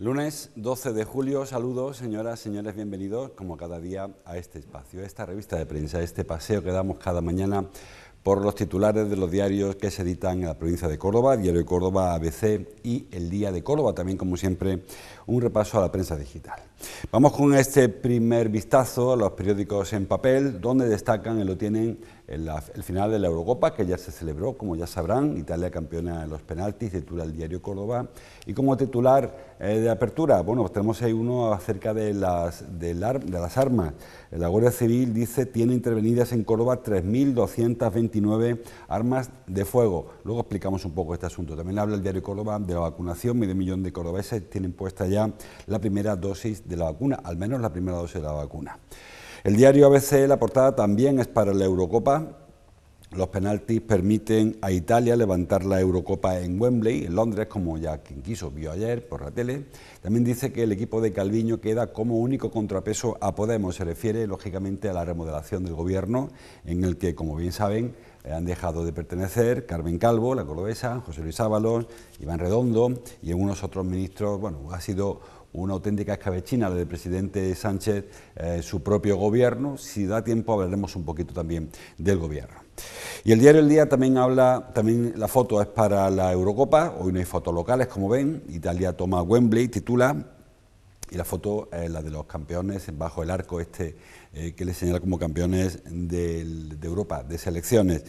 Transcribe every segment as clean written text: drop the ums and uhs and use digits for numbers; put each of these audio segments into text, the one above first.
Lunes 12 de julio, saludos señoras, señores, bienvenidos como cada día a este espacio, a esta revista de prensa, este paseo que damos cada mañana por los titulares de los diarios que se editan en la provincia de Córdoba, Diario de Córdoba, ABC y El Día de Córdoba, también como siempre un repaso a la prensa digital. Vamos con este primer vistazo a los periódicos en papel, donde destacan y lo tienen el final de la Eurocopa, que ya se celebró, como ya sabrán. Italia campeona de los penaltis, titula el Diario Córdoba. Y como titular de apertura, bueno, pues tenemos ahí uno acerca de las armas. La Guardia Civil dice tiene intervenidas en Córdoba 3.229 armas de fuego. Luego explicamos un poco este asunto. También habla el Diario Córdoba de la vacunación. 500.000 de cordobeses tienen puesta ya la primera dosis de la vacuna, al menos la primera dosis de la vacuna. El diario ABC, la portada también es para la Eurocopa. Los penaltis permiten a Italia levantar la Eurocopa en Wembley, en Londres, como ya quien quiso vio ayer por la tele. También dice que el equipo de Calviño queda como único contrapeso a Podemos. Se refiere, lógicamente, a la remodelación del gobierno, en el que, como bien saben, han dejado de pertenecer Carmen Calvo, la cordobesa, José Luis Ábalos, Iván Redondo y algunos otros ministros. Bueno, ha sido una auténtica escabechina la del presidente Sánchez, su propio gobierno. Si da tiempo hablaremos un poquito también del gobierno. Y el diario El Día también habla, la foto es para la Eurocopa, hoy no hay fotos locales como ven, Italia toma Wembley, titula, y la foto es la de los campeones bajo el arco que les señala como campeones de Europa, de selecciones.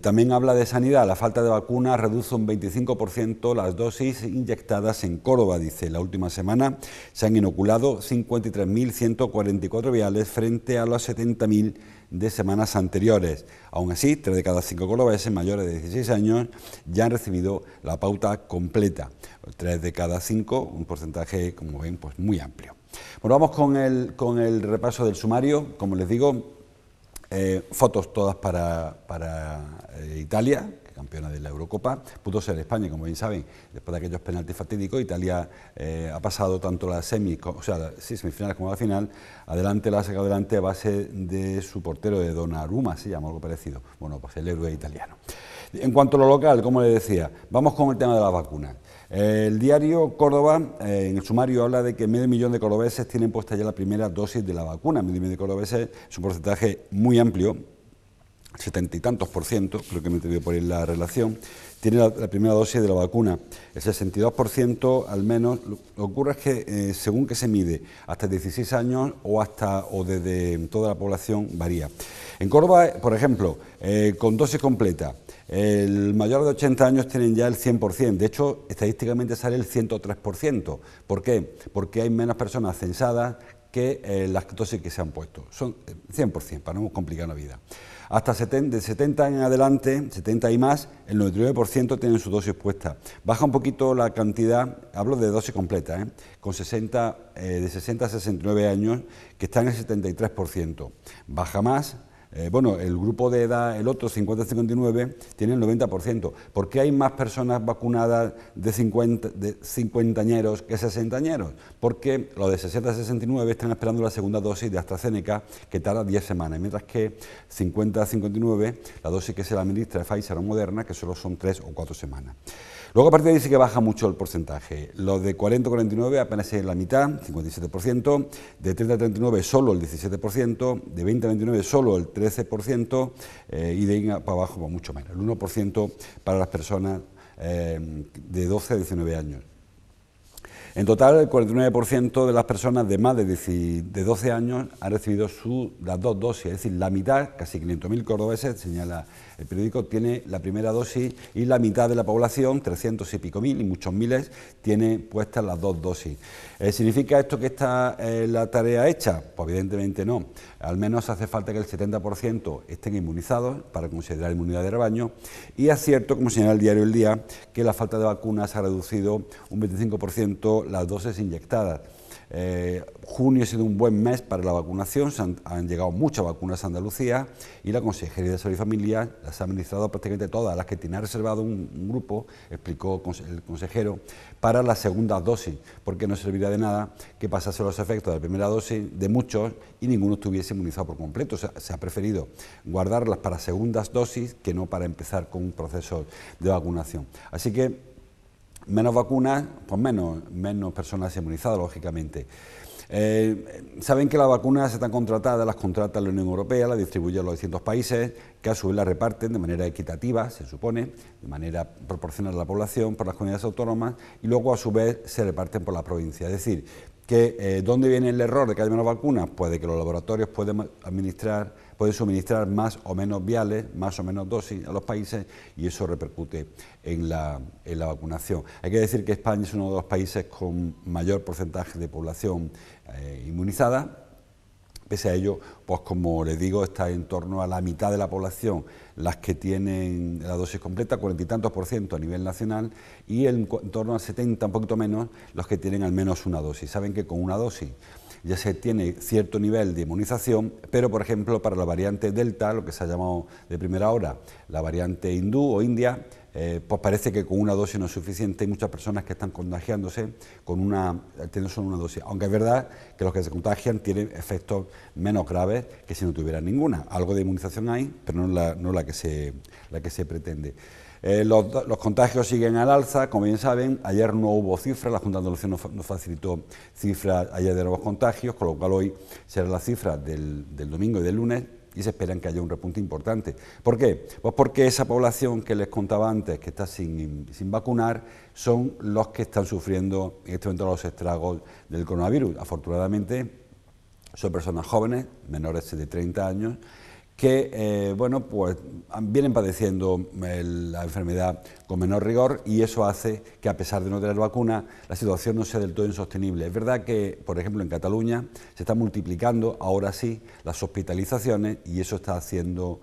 También habla de sanidad, la falta de vacunas reduce un 25% las dosis inyectadas en Córdoba, dice. La última semana se han inoculado 53.144 viales frente a los 70.000 de semanas anteriores. Aún así, 3 de cada 5 cordobeses mayores de 16 años ya han recibido la pauta completa. 3 de cada 5, un porcentaje, como ven, pues muy amplio. Bueno, vamos con el repaso del sumario. Como les digo, fotos todas para Italia, que campeona de la Eurocopa. Pudo ser España, como bien saben, después de aquellos penaltis fatídicos. Italia ha pasado tanto las semifinales como la final. La ha sacado adelante a base de su portero, de Donnarumma, se llama algo parecido. Bueno, pues el héroe italiano. En cuanto a lo local, como les decía, vamos con el tema de las vacunas. El diario Córdoba, en el sumario, habla de que 500.000 de cordobeses tienen puesta ya la primera dosis de la vacuna. 500.000 de cordobeses es un porcentaje muy amplio, 70 y tantos %, creo que me he tenido por ahí la relación, tiene la primera dosis de la vacuna. El 62% al menos. Lo que ocurre es que según que se mide, hasta 16 años o desde toda la población varía. En Córdoba, por ejemplo, con dosis completa, el mayor de 80 años tienen ya el 100%, de hecho, estadísticamente sale el 103%. ¿Por qué? Porque hay menos personas censadas que las dosis que se han puesto. Son 100%, para no complicar la vida. Hasta de 70 en adelante, 70 y más, el 99% tienen su dosis puesta. Baja un poquito la cantidad, hablo de dosis completa, con de 60 a 69 años, que están en el 73%. Baja más. El grupo de edad, el otro 50-59, tiene el 90%. ¿Por qué hay más personas vacunadas de 50añeros que 60añeros? Porque los de 60-69 están esperando la segunda dosis de AstraZeneca, que tarda 10 semanas, mientras que 50-59, la dosis que se la administra de Pfizer o Moderna, que solo son 3 o 4 semanas. Luego a partir de ahí sí que baja mucho el porcentaje. Los de 40-49 apenas es la mitad, 57%, de 30-39 solo el 17%, de 20-29 solo el 13%, y de ahí para abajo pues, mucho menos, el 1% para las personas de 12 a 19 años. En total, el 49% de las personas de más de 12 años han recibido las 2 dosis, es decir, la mitad, casi 500.000 cordobeses, señala el periódico, tiene la primera dosis y la mitad de la población, 300 y pico mil y muchos miles, tiene puestas las 2 dosis. ¿Significa esto que está la tarea hecha? Pues evidentemente no. Al menos hace falta que el 70% estén inmunizados para considerar inmunidad de rebaño, y es cierto, como señala el diario El Día, que la falta de vacunas ha reducido un 25% las dosis inyectadas. Junio ha sido un buen mes para la vacunación, han llegado muchas vacunas a Andalucía y la Consejería de Salud y Familia las ha administrado prácticamente todas, las que tiene reservado un grupo, explicó el consejero, para la segunda dosis, porque no servirá de nada que pasase los efectos de la primera dosis de muchos y ninguno estuviese inmunizado por completo. O sea, se ha preferido guardarlas para segundas dosis que no para empezar con un proceso de vacunación. Así que Menos vacunas, pues menos personas inmunizadas, lógicamente. Saben que las vacunas están contratadas, las contrata la Unión Europea, las distribuye a los distintos países, que a su vez las reparten de manera equitativa, se supone, de manera proporcional a la población, por las comunidades autónomas, y luego a su vez se reparten por la provincia. Es decir, que ¿dónde viene el error de que haya menos vacunas? Pues de que los laboratorios pueden suministrar más o menos viales, más o menos dosis a los países, y eso repercute en la vacunación. Hay que decir que España es uno de los países con mayor porcentaje de población inmunizada. Pese a ello, pues como les digo, está en torno a la mitad de la población las que tienen la dosis completa, 40 y tantos % a nivel nacional, y en torno al 70, un poquito menos, los que tienen al menos una dosis. Saben que con una dosis ya se tiene cierto nivel de inmunización, pero por ejemplo para la variante Delta, lo que se ha llamado de primera hora la variante hindú o india, pues parece que con una dosis no es suficiente. Hay muchas personas que están contagiándose teniendo solo una dosis, aunque es verdad que los que se contagian tienen efectos menos graves que si no tuvieran ninguna. Algo de inmunización hay, pero no la que se pretende. Los contagios siguen al alza, como bien saben. Ayer no hubo cifras, la Junta de Andalucía nos facilitó cifras ayer de nuevos contagios, con lo cual hoy será la cifra del domingo y del lunes, y se esperan que haya un repunte importante. ¿Por qué? Pues porque esa población que les contaba antes, que está sin vacunar, son los que están sufriendo en este momento los estragos del coronavirus. Afortunadamente son personas jóvenes, menores de 30 años, que pues vienen padeciendo la enfermedad con menor rigor, y eso hace que, a pesar de no tener vacuna, la situación no sea del todo insostenible. Es verdad que, por ejemplo, en Cataluña se están multiplicando, ahora sí, las hospitalizaciones, y eso está haciendo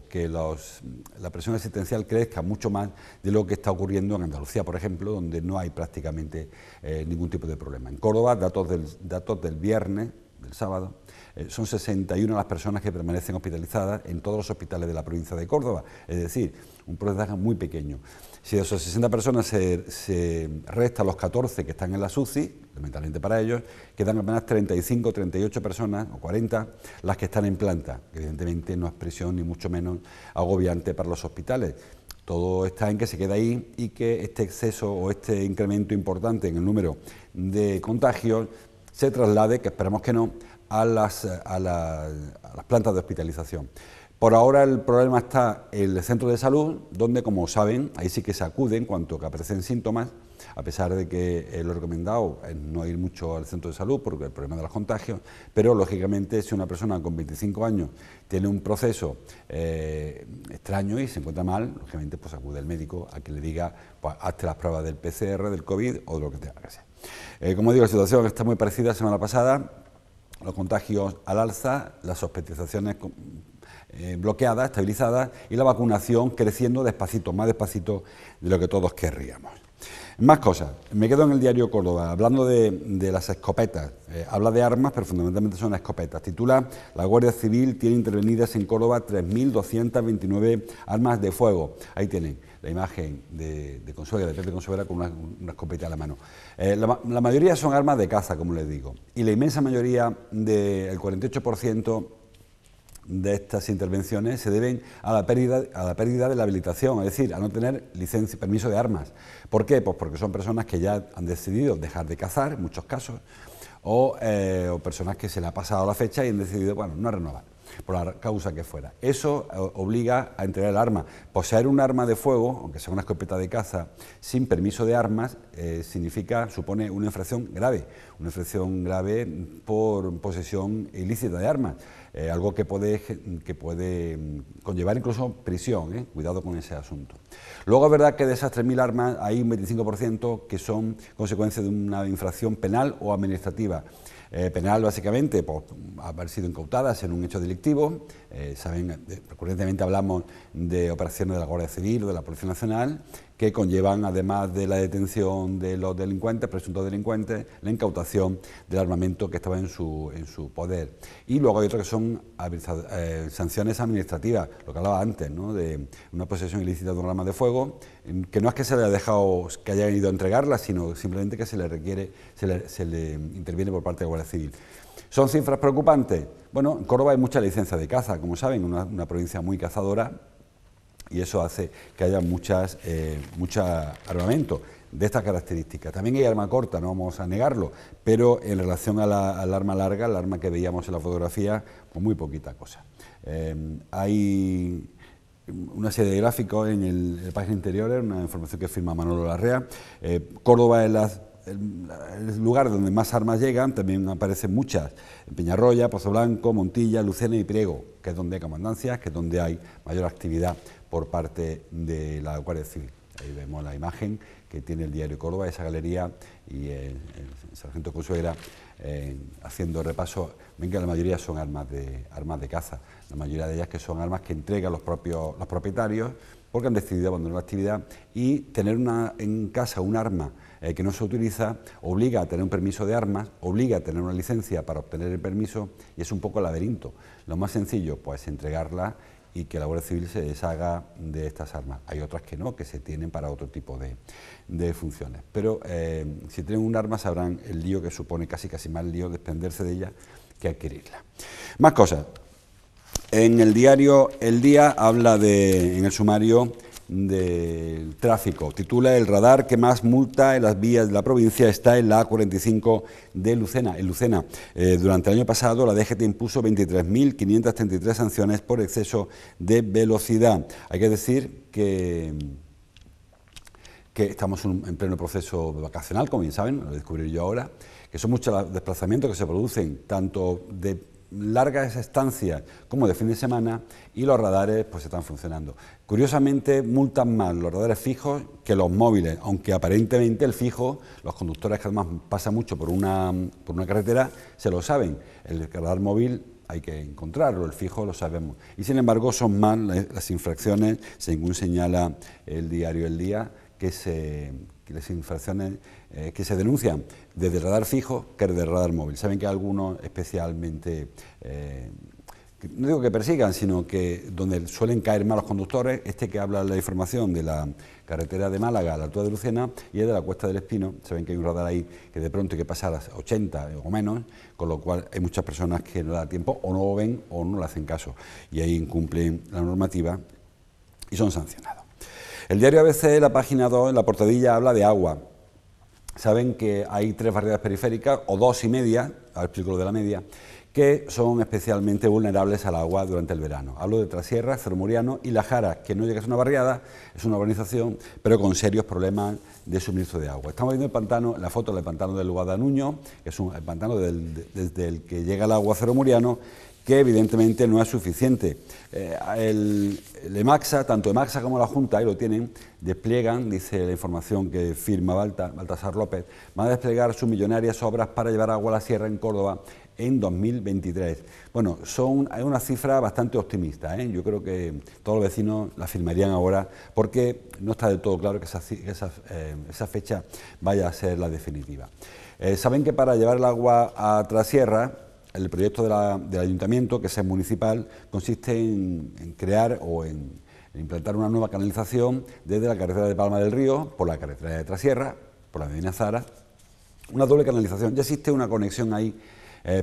que la presión asistencial crezca mucho más de lo que está ocurriendo en Andalucía, por ejemplo, donde no hay prácticamente ningún tipo de problema. En Córdoba, datos del viernes, del sábado, son 61 las personas que permanecen hospitalizadas en todos los hospitales de la provincia de Córdoba, es decir, un porcentaje muy pequeño. Si de esos 60 personas se restan los 14 que están en la UCI, lamentablemente para ellos, quedan apenas 35, 38 personas, o 40, las que están en planta, que evidentemente no es presión ni mucho menos agobiante para los hospitales. Todo está en que se queda ahí, y que este exceso o este incremento importante en el número de contagios se traslade, que esperamos que no, a las plantas de hospitalización. Por ahora el problema está en el centro de salud, donde, como saben, ahí sí que se acude en cuanto que aparecen síntomas, a pesar de que lo recomendado es no ir mucho al centro de salud porque el problema de los contagios, pero lógicamente si una persona con 25 años tiene un proceso extraño y se encuentra mal, lógicamente pues acude al médico a que le diga, pues hazte las pruebas del PCR, del COVID o de lo que tenga que ser. Como digo, la situación está muy parecida a la semana pasada. Los contagios al alza, las hospitalizaciones bloqueadas, estabilizadas, y la vacunación creciendo despacito, más despacito de lo que todos querríamos. Más cosas. Me quedo en el diario Córdoba, hablando de las escopetas. Habla de armas, pero fundamentalmente son escopetas. Titula: la Guardia Civil tiene intervenidas en Córdoba 3.229 armas de fuego. Ahí tienen la imagen de Consuegra, de Pepe Consuegra, con una escopeta a la mano. La mayoría son armas de caza, como les digo, y la inmensa mayoría, del 48%, de estas intervenciones se deben a la pérdida de la habilitación, es decir, a no tener permiso de armas. ¿Por qué? Pues porque son personas que ya han decidido dejar de cazar, en muchos casos, o personas que se le ha pasado la fecha y han decidido, bueno, no renovar, por la causa que fuera. Eso obliga a entregar el arma. Poseer un arma de fuego, aunque sea una escopeta de caza, sin permiso de armas, supone una infracción grave por posesión ilícita de armas, algo que puede conllevar incluso prisión, cuidado con ese asunto. Luego es verdad que de esas 3.000 armas hay un 25% que son consecuencia de una infracción penal o administrativa. Penal, básicamente, por haber sido incautadas en un hecho delictivo. Saben, recurrentemente hablamos de operaciones de la Guardia Civil o de la Policía Nacional, que conllevan, además de la detención de los delincuentes, presuntos delincuentes, la incautación del armamento que estaba en su poder. Y luego hay otras que son sanciones administrativas, lo que hablaba antes, ¿no?, de una posesión ilícita de un arma de fuego, que no es que se le haya dejado, que hayan ido a entregarla, sino simplemente que se le interviene por parte de la Guardia Civil. ¿Son cifras preocupantes? Bueno, en Córdoba hay mucha licencia de caza, como saben, una provincia muy cazadora, y eso hace que haya mucho armamento de estas características. También hay arma corta, no vamos a negarlo, pero en relación al arma larga, el arma que veíamos en la fotografía, pues muy poquita cosa. Hay una serie de gráficos en la página interior, una información que firma Manolo Larrea. Córdoba es el lugar donde más armas llegan, también aparecen muchas en Peñarroya, Pozo Blanco, Montilla, Lucena y Priego, que es donde hay comandancias, que es donde hay mayor actividad por parte de la Guardia Civil. Ahí vemos la imagen que tiene el diario Córdoba, esa galería, y el sargento Consuegra haciendo repaso. Ven que la mayoría son armas de caza, la mayoría de ellas que son armas que entregan los propietarios porque han decidido abandonar la actividad, y tener en casa un arma que no se utiliza obliga a tener un permiso de armas, obliga a tener una licencia para obtener el permiso, y es un poco el laberinto. Lo más sencillo, pues entregarla y que la Guardia Civil se deshaga de estas armas. Hay otras que no, que se tienen para otro tipo de funciones. Pero si tienen un arma sabrán el lío que supone, casi más lío desprenderse de ella que adquirirla. Más cosas. En el diario El Día habla en el sumario del tráfico. Titula: el radar que más multa en las vías de la provincia está en la A45 de Lucena. En Lucena, durante el año pasado, la DGT impuso 23.533 sanciones por exceso de velocidad. Hay que decir que estamos en pleno proceso vacacional, como bien saben, lo descubrí yo ahora, que son muchos los desplazamientos que se producen, tanto de largas estancias como de fin de semana, y los radares pues están funcionando. Curiosamente multan más los radares fijos que los móviles, aunque aparentemente el fijo, los conductores que además pasan mucho por una carretera, se lo saben. El radar móvil hay que encontrarlo, el fijo lo sabemos. Y sin embargo son más las infracciones, según señala el diario El Día, las infracciones que se denuncian desde el radar fijo que desde el radar móvil. Saben que algunos especialmente, no digo que persigan, sino que donde suelen caer más los conductores, que habla la información de la carretera de Málaga a la altura de Lucena y es de la Cuesta del Espino. Saben que hay un radar ahí que de pronto hay que pasar a 80 o menos, con lo cual hay muchas personas que no da tiempo, o no lo ven o no le hacen caso, y ahí incumplen la normativa y son sancionados. El diario ABC, la página 2, en la portadilla, habla de agua. Saben que hay 3 barriadas periféricas, o 2 y media, ahora explico lo de la media, que son especialmente vulnerables al agua durante el verano. Hablo de Trasierra, Cerro Muriano y La Jara, que no llega a ser una barriada, es una urbanización, pero con serios problemas de suministro de agua. Estamos viendo el pantano, la foto del pantano del Guadanuño, que es el pantano desde el que llega el agua a Cerro Muriano, que evidentemente no es suficiente. El EMAXA, tanto EMAXA como la Junta, ahí lo tienen, despliegan, dice la información que firma Baltasar López, van a desplegar sus millonarias obras para llevar agua a la sierra en Córdoba en 2023. Bueno, hay una cifra bastante optimista, ¿eh? Yo creo que todos los vecinos la firmarían ahora, porque no está del todo claro que esa fecha vaya a ser la definitiva. Saben que para llevar el agua a Trasierra, el proyecto del ayuntamiento, que es municipal, consiste en crear o en implantar una nueva canalización desde la carretera de Palma del Río, por la carretera de Trasierra, por la Medina Zara, una doble canalización. Ya existe una conexión ahí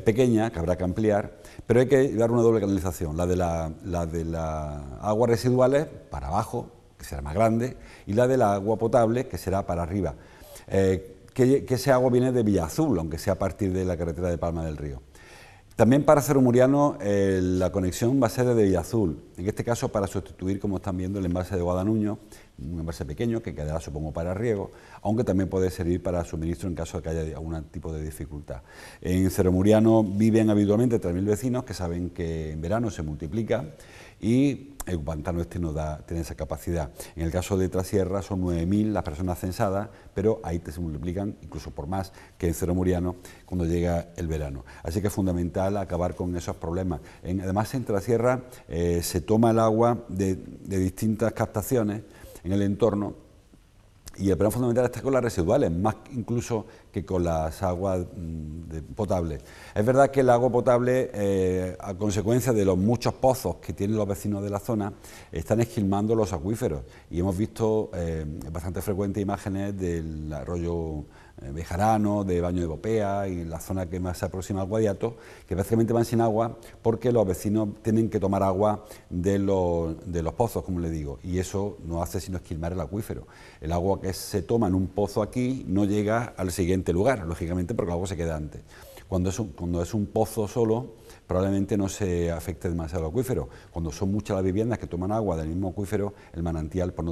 pequeña, que habrá que ampliar, pero hay que dar una doble canalización, la de las aguas residuales para abajo, que será más grande, y la del agua potable, que será para arriba. Que ese agua viene de Villazul, aunque sea a partir de la carretera de Palma del Río. También para Cerro Muriano la conexión va a ser desde Villazul, en este caso para sustituir, como están viendo, el embalse de Guadanuño, un embalse pequeño que quedará, supongo, para riego, aunque también puede servir para suministro en caso de que haya algún tipo de dificultad. En Cerro Muriano viven habitualmente 3.000 vecinos que saben que en verano se multiplica y el pantano no tiene esa capacidad. En el caso de Trasierra son 9.000 las personas censadas, pero ahí se multiplican incluso por más que en Cerro Muriano cuando llega el verano. Así que es fundamental acabar con esos problemas. Además, en Trasierra se toma el agua de distintas captaciones en el entorno, y el problema fundamental está con las residuales, más incluso que con las aguas potables. Es verdad que el agua potable, a consecuencia de los muchos pozos que tienen los vecinos de la zona, están esquilmando los acuíferos, y hemos visto bastante frecuentes imágenes del arroyo Bejarano, de Baño de Bopea y la zona que más se aproxima al Guadiato, que básicamente van sin agua porque los vecinos tienen que tomar agua de los pozos, como le digo, y eso no hace sino esquilmar el acuífero. El agua que se toma en un pozo aquí no llega al siguiente lugar, lógicamente, porque el agua se queda antes. Cuando es un pozo solo, probablemente no se afecte demasiado el acuífero. Cuando son muchas las viviendas que toman agua del mismo acuífero, el manantial pues,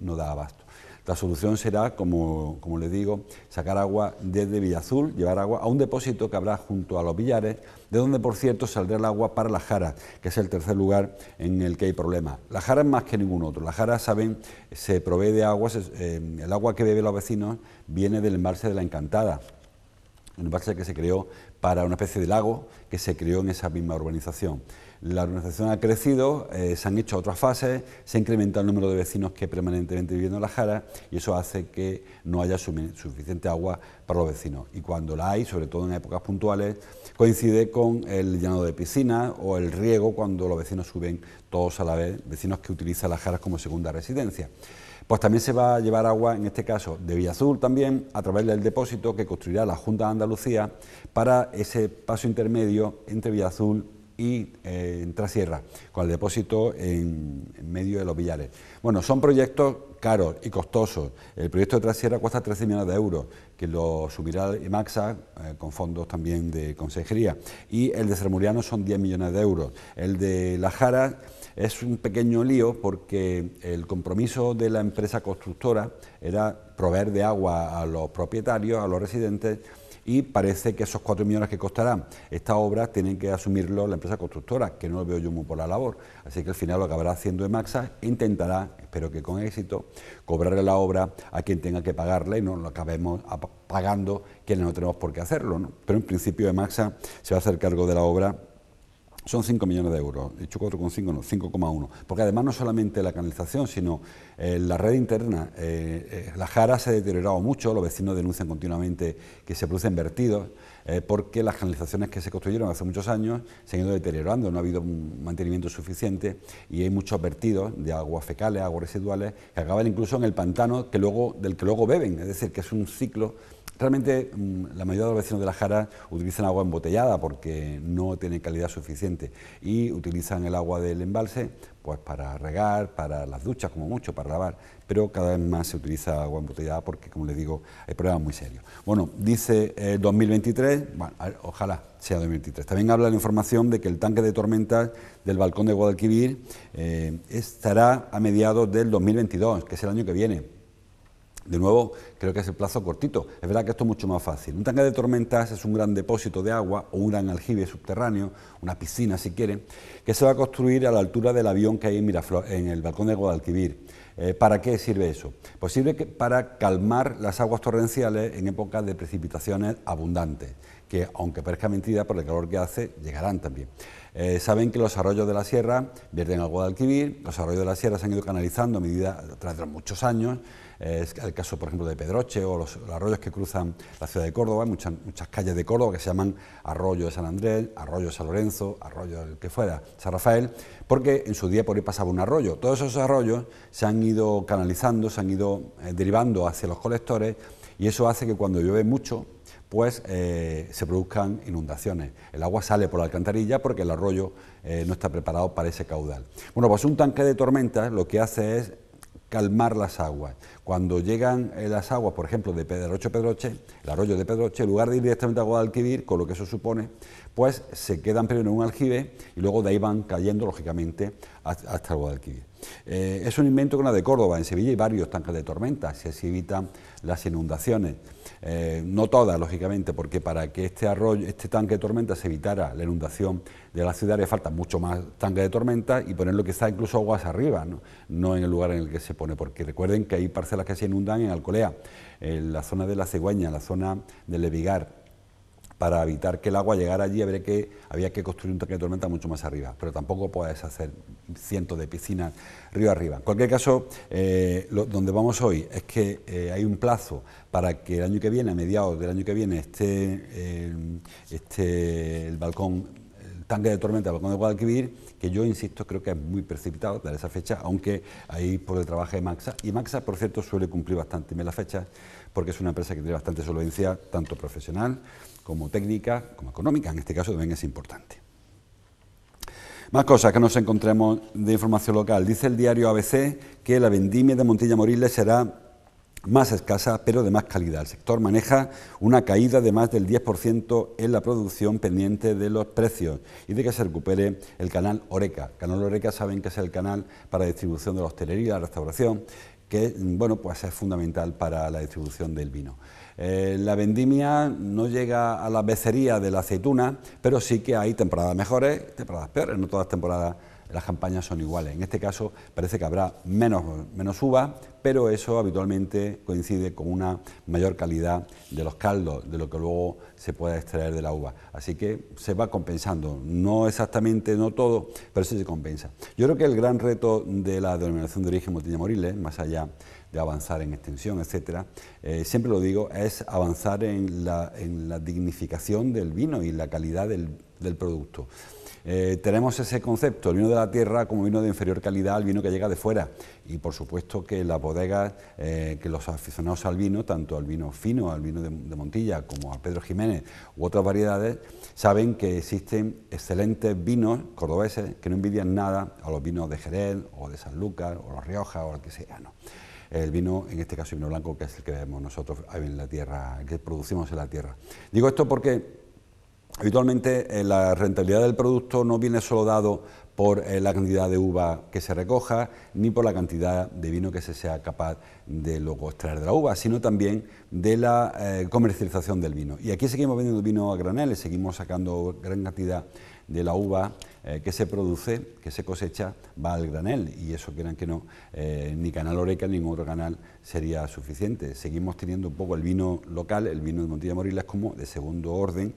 no da abasto. La solución será, como les digo, sacar agua desde Villazul, llevar agua a un depósito que habrá junto a los Villares, de donde, por cierto, saldrá el agua para Las Jaras, que es el tercer lugar en el que hay problemas. Las Jaras más que ningún otro. Las Jaras, saben, se provee de agua, el agua que beben los vecinos viene del embalse de La Encantada, un embalse que se creó para una especie de lago que se creó en esa misma urbanización. La urbanización ha crecido, se han hecho otras fases, se ha incrementado el número de vecinos que permanentemente viven en Las Jaras y eso hace que no haya suficiente agua para los vecinos. Y cuando la hay, sobre todo en épocas puntuales, coincide con el llenado de piscinas o el riego cuando los vecinos suben todos a la vez, vecinos que utilizan Las Jaras como segunda residencia. Pues también se va a llevar agua, en este caso de Villazul también, a través del depósito que construirá la Junta de Andalucía para ese paso intermedio entre Villazul y Trasierra, con el depósito en medio de los Villares. Bueno, son proyectos caros y costosos. El proyecto de Trasierra cuesta 13 millones de euros, que lo subirá EMACSA con fondos también de consejería, y el de Sermuriano son 10 millones de euros. El de Las Jaras es un pequeño lío porque el compromiso de la empresa constructora era proveer de agua a los propietarios, a los residentes, y parece que esos 4 millones que costará esta obra tienen que asumirlo la empresa constructora, que no lo veo yo muy por la labor. Así que al final lo acabará haciendo EMACSA e intentará, espero que con éxito, cobrarle la obra a quien tenga que pagarle y no lo acabemos pagando quienes no tenemos por qué hacerlo, ¿no? Pero en principio EMACSA se va a hacer cargo de la obra. Son 5 millones de euros, he dicho 4,5, no, 5,1, porque además no solamente la canalización, sino la red interna. La Jara se ha deteriorado mucho, los vecinos denuncian continuamente que se producen vertidos, porque las canalizaciones que se construyeron hace muchos años se han ido deteriorando, no ha habido un mantenimiento suficiente y hay muchos vertidos de aguas fecales, aguas residuales, que acaban incluso en el pantano del que luego beben, es decir, que es un ciclo. Realmente la mayoría de los vecinos de La Jara utilizan agua embotellada porque no tienen calidad suficiente y utilizan el agua del embalse pues para regar, para las duchas como mucho, para lavar, pero cada vez más se utiliza agua embotellada porque, como les digo, hay problemas muy serios. Bueno, dice 2023, bueno, ojalá sea 2023. También habla la información de que el tanque de tormentas del balcón de Guadalquivir estará a mediados del 2022, que es el año que viene. De nuevo, creo que es el plazo cortito. Es verdad que esto es mucho más fácil. Un tanque de tormentas es un gran depósito de agua o un gran aljibe subterráneo, una piscina si quieren, que se va a construir a la altura del avión que hay en el balcón de Guadalquivir. ¿Para qué sirve eso? Pues sirve para calmar las aguas torrenciales en épocas de precipitaciones abundantes, que aunque parezca mentira por el calor que hace, llegarán también. Saben que los arroyos de la sierra vierten al Guadalquivir, los arroyos de la sierra se han ido canalizando a través de muchos años. Es el caso, por ejemplo, de Pedroche o los arroyos que cruzan la ciudad de Córdoba, hay muchas calles de Córdoba que se llaman Arroyo de San Andrés, Arroyo de San Lorenzo, Arroyo del que fuera, San Rafael, porque en su día por ahí pasaba un arroyo. Todos esos arroyos se han ido canalizando, se han ido derivando hacia los colectores y eso hace que cuando llueve mucho, pues se produzcan inundaciones. El agua sale por la alcantarilla porque el arroyo no está preparado para ese caudal. Bueno, pues un tanque de tormentas lo que hace es calmar las aguas. Cuando llegan las aguas, por ejemplo, de Pedroche, el arroyo de Pedroche, en lugar de ir directamente a Guadalquivir, con lo que eso supone, pues se quedan primero en un aljibe y luego de ahí van cayendo, lógicamente, hasta el Guadalquivir. Es un invento con la de Córdoba. En Sevilla hay varios tanques de tormentas, se evitan las inundaciones. No todas, lógicamente, porque para que este tanque de tormentas se evitara la inundación de la ciudad le faltan mucho más tanques de tormentas y ponerlo quizá incluso aguas arriba, no en el lugar en el que se pone, porque recuerden que hay parcelas que se inundan en Alcolea, en la zona de la Cigüeña, en la zona del Levigar. Para evitar que el agua llegara allí había que construir un tanque de tormenta mucho más arriba, pero tampoco puedes hacer cientos de piscinas río arriba. En cualquier caso, donde vamos hoy es que hay un plazo para que el año que viene, a mediados del año que viene, esté el balcón, tanque de tormenta del Conde de Guadalquivir, que yo insisto, creo que es muy precipitado dar esa fecha, aunque ahí por el trabajo de Maxa, y Maxa, por cierto, suele cumplir bastante bien las fechas, porque es una empresa que tiene bastante solvencia, tanto profesional como técnica, como económica, en este caso también es importante. Más cosas que nos encontremos de información local. Dice el diario ABC que la vendimia de Montilla Moriles será más escasa, pero de más calidad. El sector maneja una caída de más del 10% en la producción, pendiente de los precios y de que se recupere el canal Horeca. Canal Horeca saben que es el canal para distribución de la hostelería y la restauración, que bueno, pues es fundamental para la distribución del vino. La vendimia no llega a la becería de la aceituna, pero sí que hay temporadas mejores, temporadas peores. No todas las temporadas las campañas son iguales. En este caso parece que habrá menos uva, pero eso habitualmente coincide con una mayor calidad de los caldos, de lo que luego se pueda extraer de la uva. Así que se va compensando, no exactamente, no todo, pero sí se compensa. Yo creo que el gran reto de la denominación de origen Montilla Moriles, más allá de avanzar en extensión, etcétera, siempre lo digo, es avanzar en la dignificación del vino y la calidad del producto. Tenemos ese concepto, el vino de la tierra como vino de inferior calidad al vino que llega de fuera, y por supuesto que las bodegas, que los aficionados al vino, tanto al vino fino, al vino de Montilla, como a Pedro Jiménez u otras variedades, saben que existen excelentes vinos cordobeses que no envidian nada a los vinos de Jerez o de Sanlúcar o los Rioja o el que sea, ¿no? El vino, en este caso el vino blanco, que es el que vemos nosotros en la tierra, que producimos en la tierra. Digo esto porque habitualmente la rentabilidad del producto no viene solo dado por la cantidad de uva que se recoja, ni por la cantidad de vino que se sea capaz de luego extraer de la uva, sino también de la comercialización del vino. Y aquí seguimos vendiendo vino a granel, seguimos sacando gran cantidad de la uva que se produce, que se cosecha, va al granel, y eso, quieran que no, ni Canal Horeca ni ningún otro canal sería suficiente. Seguimos teniendo un poco el vino local, el vino de Montilla Moriles, como de segundo orden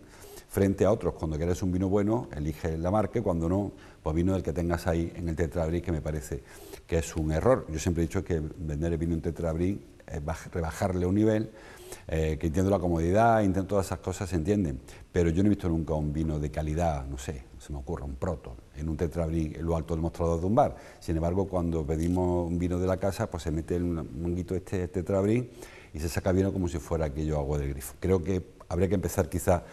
frente a otros. Cuando quieres un vino bueno, elige la marca, cuando no, pues vino del que tengas ahí en el tetrabric, que me parece que es un error. Yo siempre he dicho que vender el vino en tetrabric es rebajarle un nivel, que entiendo la comodidad, entiendo todas esas cosas, se entienden, pero yo no he visto nunca un vino de calidad, no sé, se me ocurre un Proto, en un tetrabric en lo alto del mostrador de un bar. Sin embargo, cuando pedimos un vino de la casa, pues se mete en un manguito este tetrabric y se saca vino como si fuera aquello agua del grifo. Creo que habría que empezar quizá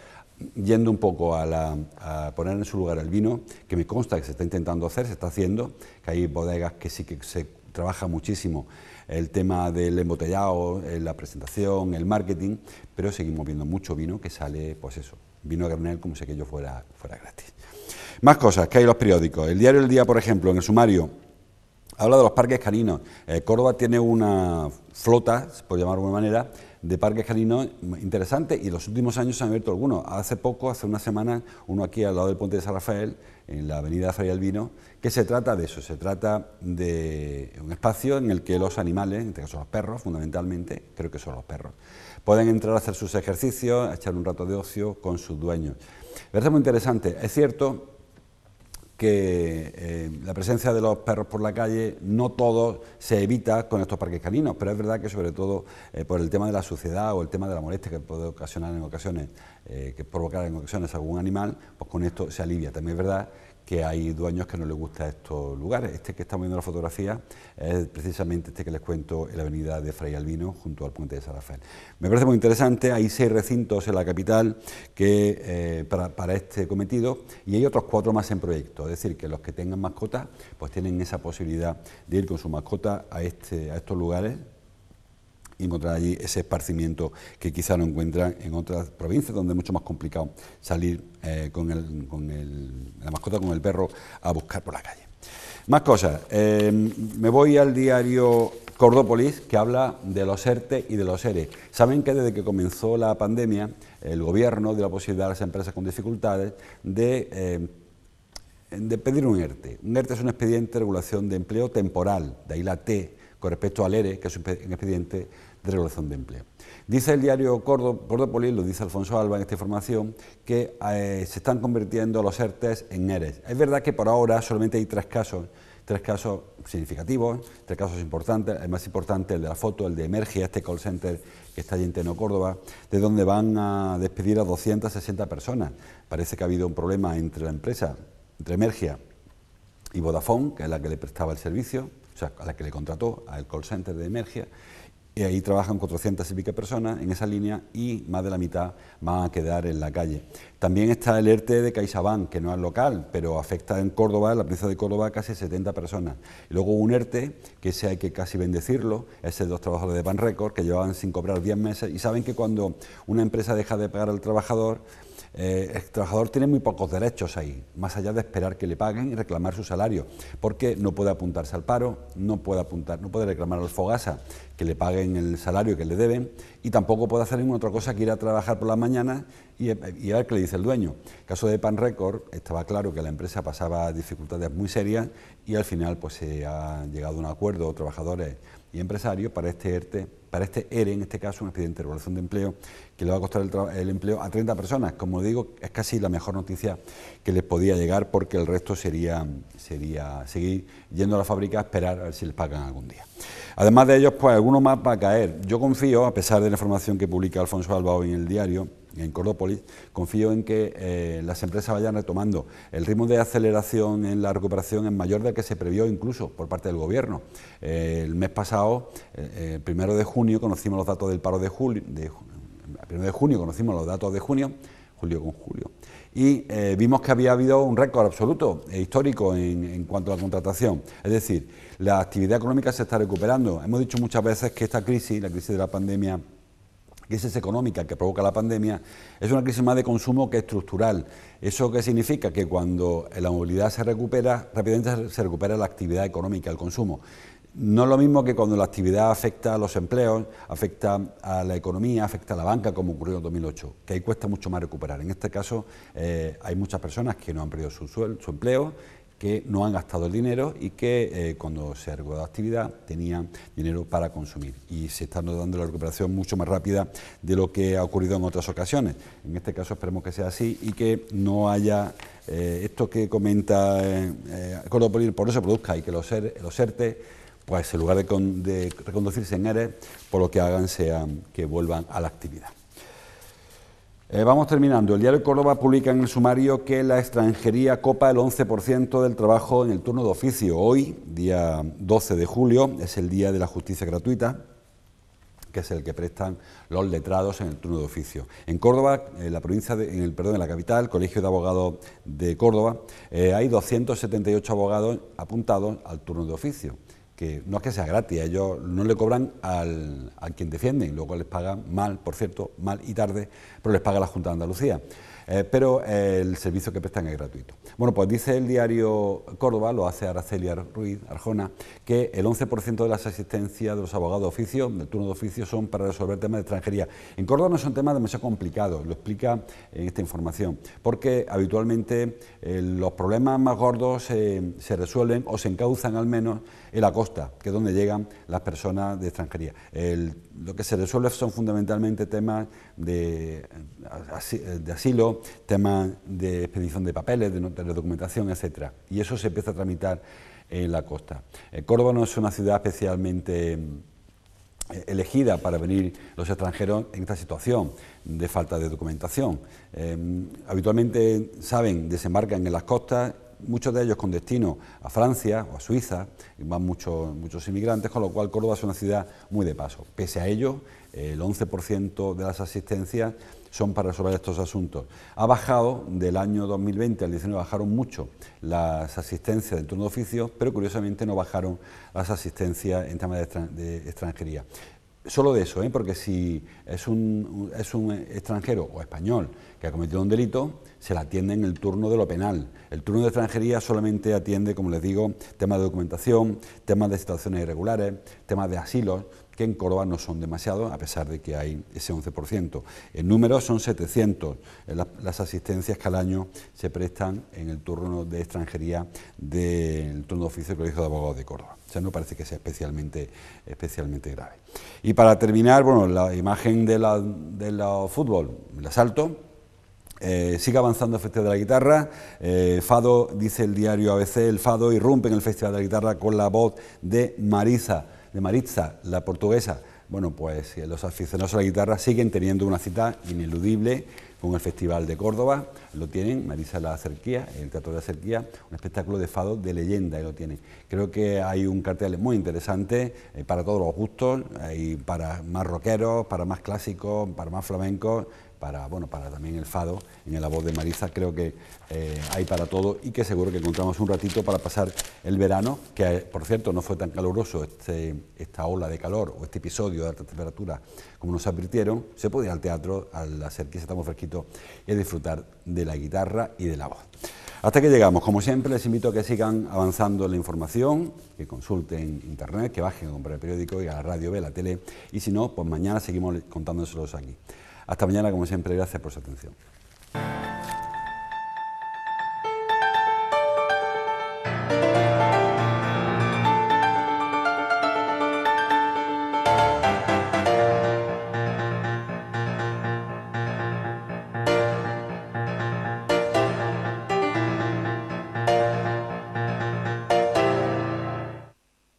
yendo un poco a poner en su lugar el vino, que me consta que se está intentando hacer, se está haciendo, que hay bodegas que sí que se trabaja muchísimo el tema del embotellado, la presentación, el marketing, pero seguimos viendo mucho vino que sale, pues eso, vino a granel como si aquello fuera gratis. Más cosas que hay en los periódicos. El diario El Día, por ejemplo, en el sumario, habla de los parques caninos. Córdoba tiene una flota, por llamarlo de alguna manera, de parques caninos interesantes, y en los últimos años se han abierto algunos. Hace poco, hace una semana, uno aquí al lado del Puente de San Rafael, en la avenida Fray del Vino, que se trata de eso, se trata de un espacio en el que los animales, en este caso los perros fundamentalmente, creo que son los perros, pueden entrar a hacer sus ejercicios, a echar un rato de ocio con sus dueños. Me parece muy interesante. Es cierto que la presencia de los perros por la calle no todo se evita con estos parques caninos, pero es verdad que sobre todo por el tema de la suciedad o el tema de la molestia que puede ocasionar en ocasiones, que provocar en ocasiones algún animal, pues con esto se alivia. También es verdad que hay dueños que no les gustan estos lugares. Este que estamos viendo en la fotografía es precisamente este que les cuento en la avenida de Fray Albino, junto al Puente de San Rafael. Me parece muy interesante, hay 6 recintos en la capital que, para este cometido, y hay otros 4 más en proyecto, es decir, que los que tengan mascotas pues tienen esa posibilidad de ir con su mascota a estos lugares y encontrar allí ese esparcimiento que quizá no encuentran en otras provincias, donde es mucho más complicado salir con la mascota, con el perro, a buscar por la calle. Más cosas. Me voy al diario Cordópolis, que habla de los ERTE y de los ERE. Saben que desde que comenzó la pandemia, el gobierno dio la posibilidad a las empresas con dificultades de pedir un ERTE. Un ERTE es un expediente de regulación de empleo temporal, de ahí la T con respecto al ERE, que es un expediente de regulación de empleo. Dice el diario Cordópolis, lo dice Alfonso Alba en esta información, que se están convirtiendo los ERTEs en EREs. Es verdad que por ahora solamente hay 3 casos 3 casos significativos, 3 casos importantes, el más importante, el de la foto, el de Emergia, este call center que está allí en Teno, Córdoba, de donde van a despedir a 260 personas. Parece que ha habido un problema entre la empresa, entre Emergia y Vodafone, que es la que le prestaba el servicio, o sea, a la que le contrató al call center de Emergia, y ahí trabajan 400 y pico personas en esa línea y más de la mitad van a quedar en la calle. También está el ERTE de CaixaBank, que no es local, pero afecta en Córdoba, en la provincia de Córdoba, casi 70 personas. Y luego un ERTE, que ese hay que casi bendecirlo, es el de los trabajadores de Banrecord, que llevaban sin cobrar 10 meses, y saben que cuando una empresa deja de pagar al trabajador, el trabajador tiene muy pocos derechos ahí, más allá de esperar que le paguen y reclamar su salario, porque no puede apuntarse al paro, no puede reclamar al Fogasa que le paguen el salario que le deben, y tampoco puede hacer ninguna otra cosa que ir a trabajar por las mañanas y a ver qué le dice el dueño. En el caso de Banrecord estaba claro que la empresa pasaba dificultades muy serias y al final pues se ha llegado a un acuerdo, trabajadores y empresarios, para este ERE, en este caso, un expediente de regulación de empleo, que le va a costar el empleo a 30 personas. Como digo, es casi la mejor noticia que les podía llegar, porque el resto sería seguir yendo a la fábrica a esperar a ver si les pagan algún día. Además de ellos, pues alguno más va a caer. Yo confío, a pesar de la información que publica Alfonso Alba hoy en el diario, en Cordópolis, confío en que las empresas vayan retomando. El ritmo de aceleración en la recuperación es mayor del que se previó incluso por parte del Gobierno. El mes pasado, el 1 de junio, conocimos los datos del paro de julio, el 1 de junio conocimos los datos de junio, julio con julio, y vimos que había habido un récord absoluto, histórico en cuanto a la contratación. Es decir, la actividad económica se está recuperando. Hemos dicho muchas veces que esta crisis, la crisis de la pandemia, crisis económica que provoca la pandemia, es una crisis más de consumo que estructural. ¿Eso qué significa? Que cuando la movilidad se recupera, rápidamente se recupera la actividad económica, el consumo. No es lo mismo que cuando la actividad afecta a los empleos, afecta a la economía, afecta a la banca, como ocurrió en 2008, que ahí cuesta mucho más recuperar. En este caso hay muchas personas que no han perdido su empleo, que no han gastado el dinero y que cuando se recuperó la actividad tenían dinero para consumir, y se está dando la recuperación mucho más rápida de lo que ha ocurrido en otras ocasiones. En este caso esperemos que sea así y que no haya esto que comenta Cordópolis, por eso se produzca, y que los ERTE, pues en lugar de reconducirse en ERE, por lo que hagan sea que vuelvan a la actividad. Vamos terminando. El diario Córdoba publica en el sumario que la extranjería copa el 11% del trabajo en el turno de oficio. Hoy, día 12 de julio, es el día de la justicia gratuita, que es el que prestan los letrados en el turno de oficio. En Córdoba, en la capital, el Colegio de Abogados de Córdoba, hay 278 abogados apuntados al turno de oficio, que no es que sea gratis, ellos no le cobran a quien defienden, luego les pagan mal, por cierto, mal y tarde, pero les paga la Junta de Andalucía. Pero el servicio que prestan es gratuito. Bueno, pues dice el diario Córdoba, lo hace Araceli Ruiz Arjona, que el 11% de las asistencias de los abogados de oficio, del turno de oficio, son para resolver temas de extranjería. En Córdoba no son temas demasiado complicados, lo explica en esta información, porque habitualmente los problemas más gordos se resuelven o se encauzan al menos en la costa, que es donde llegan las personas de extranjería. Lo que se resuelve son fundamentalmente temas de asilo, temas de expedición de papeles, de documentación, etcétera. Y eso se empieza a tramitar en la costa. Córdoba no es una ciudad especialmente elegida para venir los extranjeros en esta situación de falta de documentación. Habitualmente, desembarcan en las costas, muchos de ellos con destino a Francia o a Suiza, y van muchos inmigrantes, con lo cual Córdoba es una ciudad muy de paso. Pese a ello, el 11% de las asistencias son para resolver estos asuntos. Ha bajado del año 2020 al 2019, bajaron mucho las asistencias del turno de oficio, pero curiosamente no bajaron las asistencias en temas de extranjería. Solo de eso, porque si es un extranjero o español que ha cometido un delito, se le atiende en el turno de lo penal. El turno de extranjería solamente atiende, como les digo, temas de documentación, temas de situaciones irregulares, temas de asilos, que en Córdoba no son demasiados, a pesar de que hay ese 11%. En número son 700 las asistencias que al año se prestan en el turno de extranjería del turno de oficio del Colegio de Abogados de Córdoba. O sea, no parece que sea especialmente grave. Y para terminar, bueno, la imagen del fútbol, la salto, Sigue avanzando el Festival de la Guitarra. Fado, dice el diario ABC, el Fado irrumpe en el Festival de la Guitarra con la voz de Maritza, la portuguesa. Bueno, pues los aficionados a la guitarra siguen teniendo una cita ineludible con el Festival de Córdoba. Lo tienen, Maritza la Cerquía, el Teatro de la Cerquía, un espectáculo de fado de leyenda, y lo tienen. Creo que hay un cartel muy interesante para todos los gustos, para más rockeros, para más clásicos, para más flamencos, para también el fado, en la voz de Maritza. Creo que hay para todo, y que seguro que encontramos un ratito para pasar el verano, que por cierto no fue tan caluroso esta ola de calor o este episodio de alta temperatura como nos advirtieron. Se puede ir al teatro, a la Cerquía, estamos fresquitos, y a disfrutar de la guitarra y de la voz. Hasta que llegamos, como siempre, les invito a que sigan avanzando en la información, que consulten internet, que bajen a comprar el periódico y a la radio, a la tele, y si no, pues mañana seguimos contándoselos aquí. Hasta mañana, como siempre, gracias por su atención.